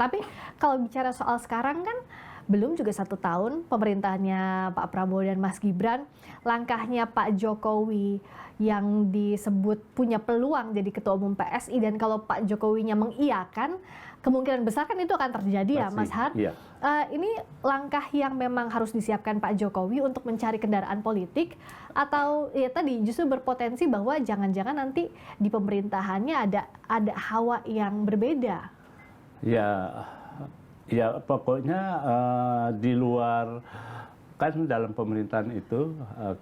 Tapi kalau bicara soal sekarang kan belum juga 1 tahun pemerintahannya Pak Prabowo dan Mas Gibran, langkahnya Pak Jokowi yang disebut punya peluang jadi Ketua Umum PSI, dan kalau Pak Jokowinya mengiyakan, kemungkinan besar kan itu akan terjadi ya Mas Har. Iya. Ini langkah yang memang harus disiapkan Pak Jokowi untuk mencari kendaraan politik, atau ya tadi justru berpotensi bahwa jangan-jangan nanti di pemerintahannya ada hawa yang berbeda. Ya pokoknya di luar, kan dalam pemerintahan itu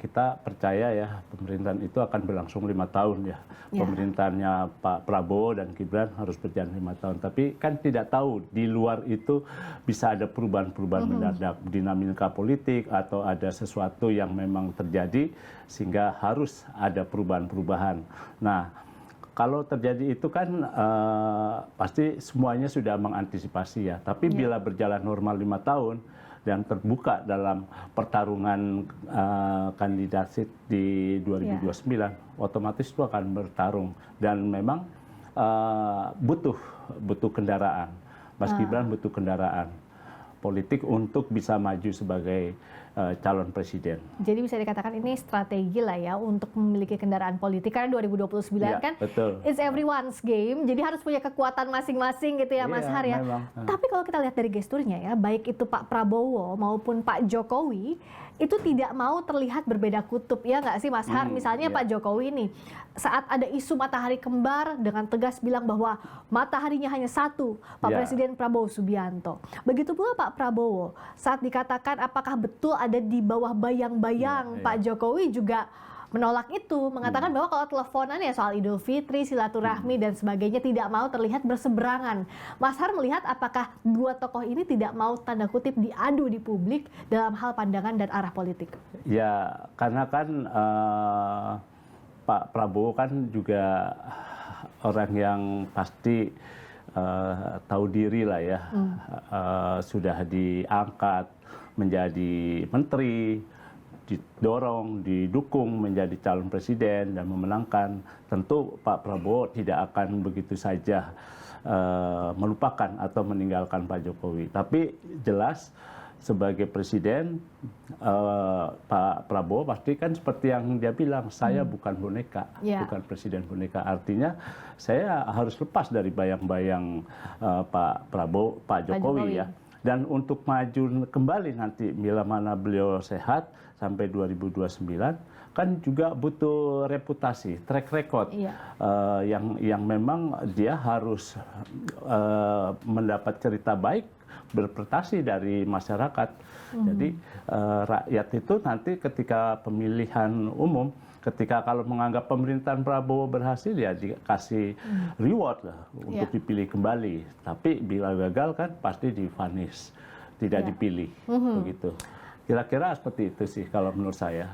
kita percaya ya pemerintahan itu akan berlangsung 5 tahun ya. Pemerintahannya Pak Prabowo dan Gibran harus berjalan 5 tahun. Tapi kan tidak tahu di luar itu bisa ada perubahan-perubahan mendadak, dinamika politik atau ada sesuatu yang memang terjadi sehingga harus ada perubahan-perubahan. Nah, kalau terjadi itu kan pasti semuanya sudah mengantisipasi ya. Tapi bila berjalan normal 5 tahun dan terbuka dalam pertarungan kandidat di 2029, otomatis itu akan bertarung. Dan memang butuh kendaraan. Mas Gibran butuh kendaraan politik untuk bisa maju sebagai calon presiden. Jadi bisa dikatakan ini strategi lah ya untuk memiliki kendaraan politik, karena 2029 ya, kan betul. It's everyone's game, jadi harus punya kekuatan masing-masing gitu ya Mas Har ya. Tapi kalau kita lihat dari gesturnya ya, baik itu Pak Prabowo maupun Pak Jokowi, itu tidak mau terlihat berbeda kutub, ya nggak sih Mas Har? Misalnya Pak Jokowi nih, saat ada isu matahari kembar dengan tegas bilang bahwa mataharinya hanya satu, Pak Presiden Prabowo Subianto. Begitu pula Pak Prabowo, saat dikatakan apakah betul ada di bawah bayang-bayang, Pak Jokowi juga menolak itu, mengatakan bahwa kalau teleponan ya soal Idul Fitri, silaturahmi dan sebagainya tidak mau terlihat berseberangan. Mas Har melihat apakah dua tokoh ini tidak mau tanda kutip diadu di publik dalam hal pandangan dan arah politik? Ya, karena kan Pak Prabowo kan juga orang yang pasti tahu diri lah ya, sudah diangkat menjadi menteri, didorong, didukung menjadi calon presiden dan memenangkan. Tentu Pak Prabowo tidak akan begitu saja melupakan atau meninggalkan Pak Jokowi. Tapi jelas sebagai presiden, Pak Prabowo pasti kan seperti yang dia bilang, saya bukan boneka, bukan presiden boneka. Artinya saya harus lepas dari bayang-bayang Pak Jokowi ya. Dan untuk maju kembali nanti bila mana beliau sehat sampai 2029, kan juga butuh reputasi, track record yang memang dia harus mendapat cerita baik, berprestasi dari masyarakat. Jadi rakyat itu nanti ketika pemilihan umum, ketika kalau menganggap pemerintahan Prabowo berhasil ya dikasih reward lah untuk dipilih kembali. Tapi bila gagal kan pasti divonis, tidak dipilih, begitu. Kira-kira seperti itu sih kalau menurut saya.